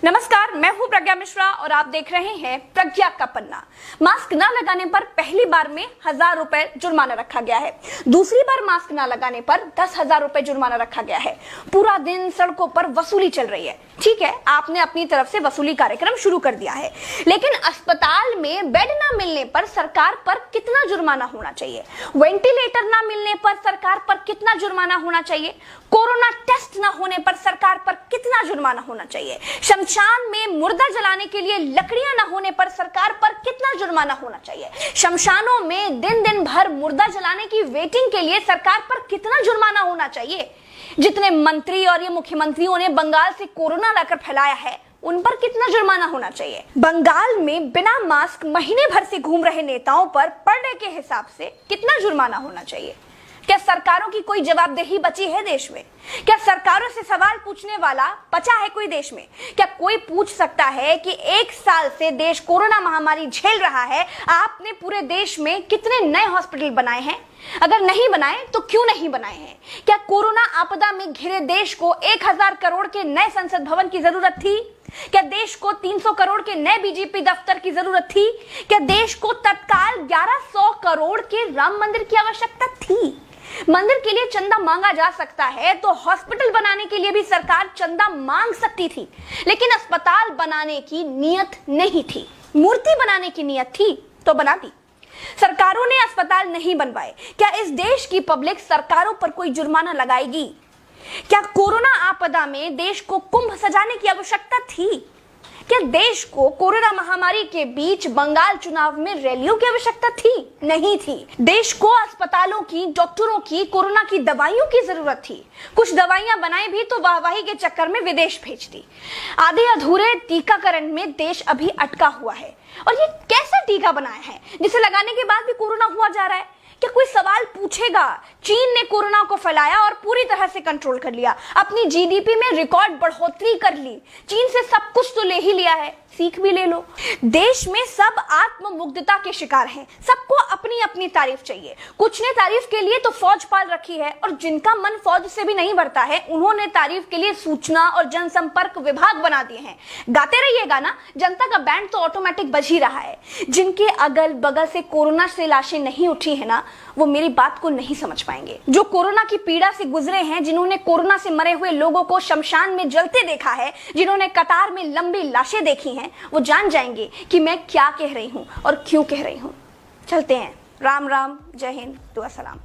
नमस्कार, मैं हूं प्रज्ञा मिश्रा और आप देख रहे हैं प्रज्ञा का पन्ना। मास्क न लगाने पर पहली बार में 1000 रुपए जुर्माना रखा गया है। दूसरी बार मास्क न लगाने पर 10,000 रुपए जुर्माना रखा गया है। पूरा दिन सड़कों पर वसूली चल रही है। ठीक है, आपने अपनी तरफ से वसूली कार्यक्रम शुरू कर दिया है, लेकिन अस्पताल में बेड न मिलने पर सरकार पर कितना जुर्माना होना चाहिए? वेंटिलेटर न मिलने पर सरकार पर कितना जुर्माना होना चाहिए? कोरोना टेस्ट न होने पर सरकार पर कितना जुर्माना होना चाहिए? शमशान में मुर्दा जलाने के लिए लकड़ियां न होने पर सरकार पर कितना जुर्माना होना चाहिए? शमशानों में दिन दिन भर मुर्दा जलाने की वेटिंग के लिए सरकार पर कितना जुर्माना होना चाहिए? जितने मंत्री और ये मुख्यमंत्रियों ने बंगाल से कोरोना लाकर फैलाया है, उन पर कितना जुर्माना होना चाहिए? बंगाल में बिना मास्क महीने भर से घूम रहे नेताओं पर पर डे के हिसाब से कितना जुर्माना होना चाहिए? क्या सरकारों की कोई जवाबदेही बची है देश में? क्या सरकारों से सवाल पूछने वाला बचा है कोई देश में? क्या कोई पूछ सकता है कि 1 साल से देश कोरोना महामारी झेल रहा है, आपने पूरे देश में कितने नए हॉस्पिटल बनाए हैं? अगर नहीं बनाए तो क्यों नहीं बनाए हैं? क्या कोरोना आपदा में घिरे देश को 1000 करोड़ के नए संसद भवन की जरूरत थी? क्या देश को 300 करोड़ के नए बीजेपी दफ्तर की जरूरत थी? क्या देश को तत्काल 1100 करोड़ के राम मंदिर की आवश्यकता थी? मंदिर के लिए चंदा मांगा जा सकता है तो हॉस्पिटल बनाने के लिए भी सरकार चंदा मांग सकती थी, लेकिन अस्पताल बनाने की नियत नहीं थी। मूर्ति बनाने की नियत थी तो बना दी। सरकारों ने अस्पताल नहीं बनवाए। क्या इस देश की पब्लिक सरकारों पर कोई जुर्माना लगाएगी? क्या कोरोना आपदा में देश को कुंभ सजाने की आवश्यकता थी? क्या देश को कोरोना महामारी के बीच बंगाल चुनाव में रैलियों की आवश्यकता थी? नहीं थी। देश को अस्पतालों की, डॉक्टरों की, कोरोना की दवाइयों की जरूरत थी। कुछ दवाइयां बनाई भी तो वाहवाही के चक्कर में विदेश भेज दी। आधे अधूरे टीकाकरण में देश अभी अटका हुआ है। और ये कैसा टीका बनाया है जिसे लगाने के बाद भी कोरोना हुआ जा रहा है? क्या कोई सवाल पूछेगा? चीन ने कोरोना को फैलाया और पूरी तरह से कंट्रोल कर लिया। अपनी जीडीपी में रिकॉर्ड बढ़ोतरी कर ली। चीन से सब कुछ तो ले ही लिया है, सीख भी ले लो। देश में सब आत्ममुग्धता के शिकार हैं। सबको अपनी अपनी तारीफ चाहिए। कुछ ने तारीफ के लिए तो फौज पाल रखी है, और जिनका मन फौज से भी नहीं भरता है, उन्होंने तारीफ के लिए सूचना और जनसंपर्क विभाग बना दिए हैं। गाते रहिएगा ना, जनता का बैंड तो ऑटोमेटिक बज ही रहा है। जिनके अगल बगल से कोरोना से लाशें नहीं उठी है ना, वो मेरी बात को नहीं समझ पाएंगे। जो कोरोना की पीड़ा से गुजरे हैं, जिन्होंने कोरोना से मरे हुए लोगों को शमशान में जलते देखा है, जिन्होंने कतार में लंबी लाशें देखी हैं, वो जान जाएंगे कि मैं क्या कह रही हूं और क्यों कह रही हूं। चलते हैं। राम राम, जय हिंद, दुआ सलाम।